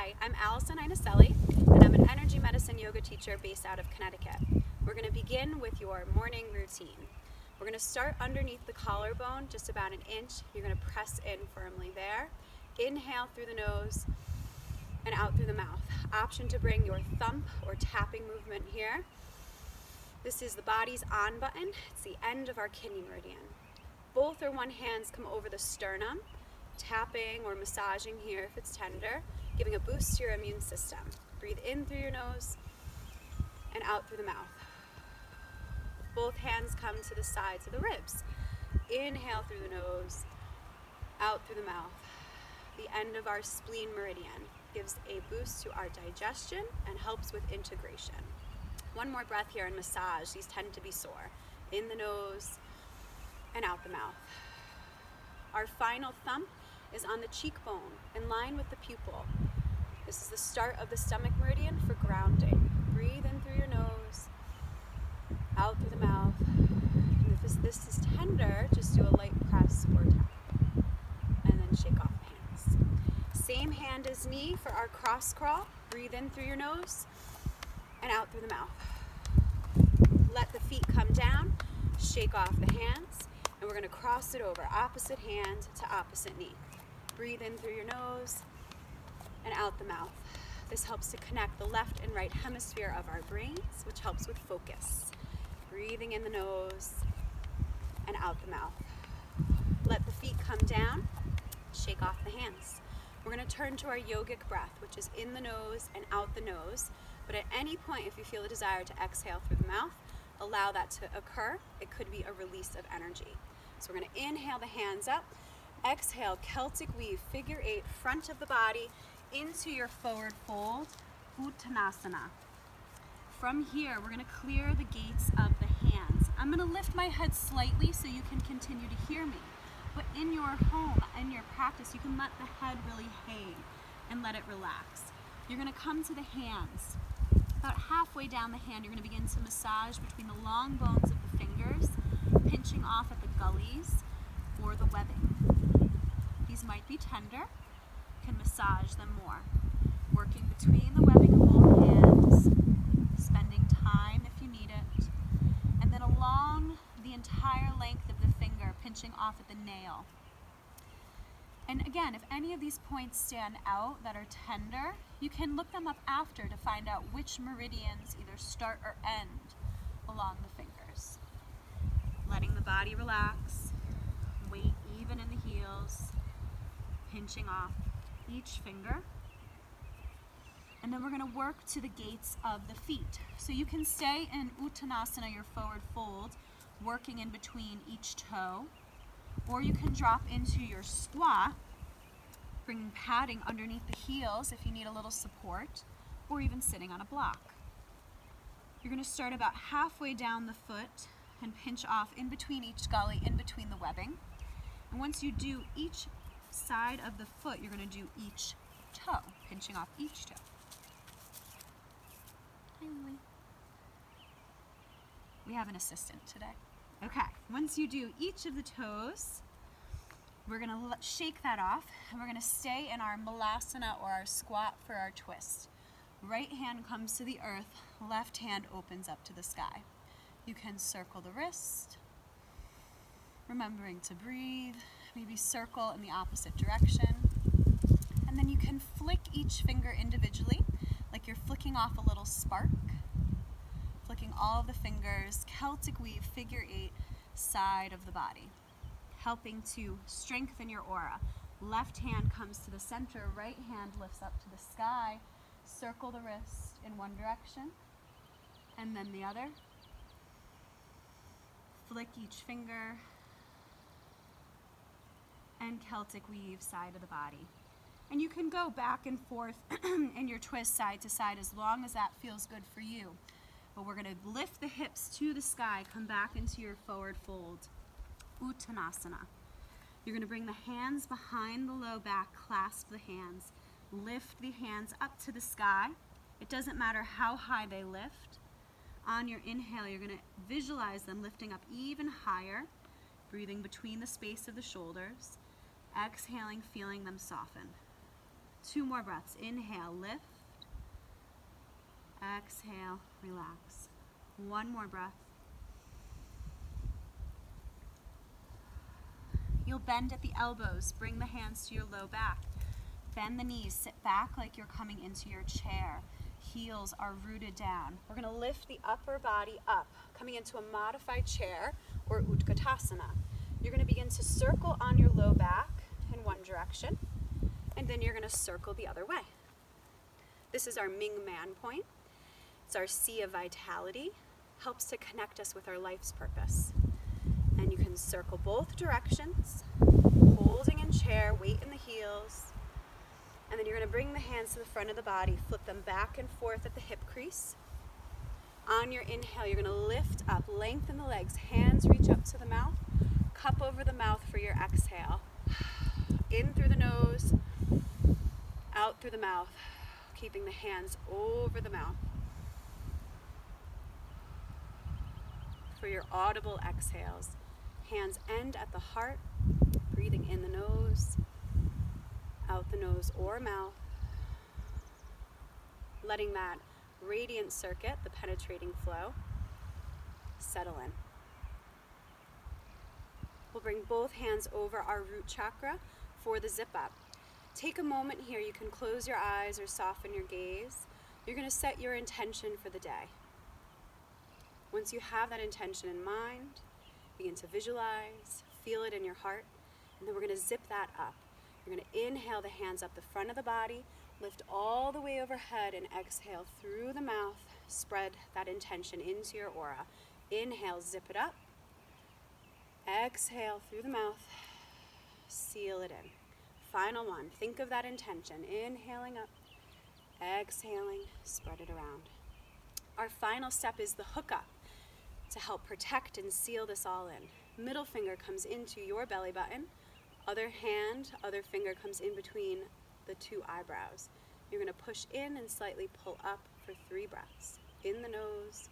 Hi, I'm Allison Inaselli, and I'm an energy medicine yoga teacher based out of Connecticut. We're going to begin with your morning routine. We're going to start underneath the collarbone, just about an inch. You're going to press in firmly there. Inhale through the nose and out through the mouth. Option to bring your thump or tapping movement here. This is the body's on button. It's the end of our kidney meridian. Both or one hands come over the sternum, tapping or massaging here if it's tender, giving a boost to your immune system. Breathe in through your nose and out through the mouth. Both hands come to the sides of the ribs. Inhale through the nose, out through the mouth. The end of our spleen meridian gives a boost to our digestion and helps with integration. One more breath here and massage. These tend to be sore. In the nose and out the mouth. Our final thump is on the cheekbone, in line with the pupil. This is the start of the stomach meridian for grounding. Breathe in through your nose, out through the mouth. And if this is tender, just do a light press or tap. And then shake off the hands. Same hand as knee for our cross crawl. Breathe in through your nose and out through the mouth. Let the feet come down, shake off the hands, and we're going to cross it over, opposite hand to opposite knee. Breathe in through your nose and out the mouth. This helps to connect the left and right hemisphere of our brains, which helps with focus. Breathing in the nose and out the mouth. Let the feet come down, shake off the hands. We're going to turn to our yogic breath, which is in the nose and out the nose. But at any point, if you feel a desire to exhale through the mouth, allow that to occur. It could be a release of energy. So we're going to inhale the hands up. Exhale, Celtic weave, figure 8, front of the body into your forward fold, Uttanasana. From here, we're going to clear the gates of the hands. I'm going to lift my head slightly so you can continue to hear me. But in your home, in your practice, you can let the head really hang and let it relax. You're going to come to the hands. About halfway down the hand, you're going to begin to massage between the long bones of the fingers, pinching off at the gullies or the webbing. These might be tender. You can massage them more. Working between the webbing of both hands, spending time if you need it, and then along the entire length of the finger, pinching off at the nail. And again, if any of these points stand out that are tender, you can look them up after to find out which meridians either start or end along the fingers. Letting the body relax, weight even in the heels, pinching off each finger. And then we're going to work to the gates of the feet. So you can stay in Uttanasana, your forward fold, working in between each toe. Or you can drop into your squat, bringing padding underneath the heels if you need a little support, or even sitting on a block. You're going to start about halfway down the foot and pinch off in between each gully, in between the webbing. And once you do each side of the foot, you're going to do each toe, pinching off each toe. Hi, Lily. We have an assistant today. Okay, once you do each of the toes, we're going to shake that off, and we're going to stay in our malasana or our squat for our twist. Right hand comes to the earth, left hand opens up to the sky. You can circle the wrist, remembering to breathe, maybe circle in the opposite direction, and then you can flick each finger individually, like you're flicking off a little spark. Flicking all of the fingers, Celtic weave, figure 8, side of the body, helping to strengthen your aura. Left hand comes to the center, right hand lifts up to the sky. Circle the wrist in one direction, and then the other. Flick each finger, and Celtic weave, side of the body. And you can go back and forth in your twist side to side as long as that feels good for you. But we're going to lift the hips to the sky, come back into your forward fold, Uttanasana. You're going to bring the hands behind the low back, clasp the hands, lift the hands up to the sky. It doesn't matter how high they lift. On your inhale, you're going to visualize them lifting up even higher, breathing between the space of the shoulders. Exhaling, feeling them soften. 2 more breaths. Inhale, lift. Exhale, relax. 1 more breath. You'll bend at the elbows. Bring the hands to your low back. Bend the knees. Sit back like you're coming into your chair. Heels are rooted down. We're going to lift the upper body up, coming into a modified chair or Utkatasana. You're going to begin to circle on your low back in one direction, and then you're going to circle the other way. This is our Ming Man point. It's our sea of vitality. Helps to connect us with our life's purpose. And you can circle both directions, holding in chair, weight in the heels. And then you're going to bring the hands to the front of the body, flip them back and forth at the hip crease. On your inhale, you're going to lift up, lengthen the legs, hands reach up to the mouth, cup over the mouth for your exhale. In through the nose, out through the mouth, keeping the hands over the mouth. For your audible exhales, hands end at the heart, breathing in the nose, out the nose or mouth, letting that radiant circuit, the penetrating flow, settle in. We'll bring both hands over our root chakra for the zip up. Take a moment here. You can close your eyes or soften your gaze. You're going to set your intention for the day. Once you have that intention in mind, begin to visualize, feel it in your heart, and then we're going to zip that up. You're going to inhale the hands up the front of the body, lift all the way overhead, and exhale through the mouth. Spread that intention into your aura. Inhale, zip it up. Exhale through the mouth, seal it in. Final one, think of that intention. Inhaling up, exhaling, spread it around. Our final step is the hook up to help protect and seal this all in. Middle finger comes into your belly button. Other hand, other finger comes in between the 2 eyebrows. You're going to push in and slightly pull up for 3 breaths. In the nose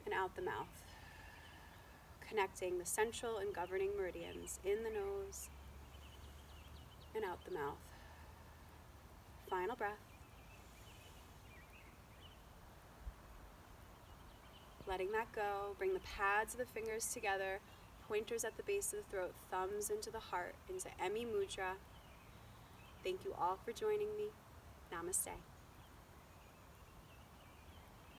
and out the mouth. Connecting the central and governing meridians in the nose and out the mouth. Final breath. Letting that go. Bring the pads of the fingers together, pointers at the base of the throat, thumbs into the heart, into Emi Mudra. Thank you all for joining me. Namaste.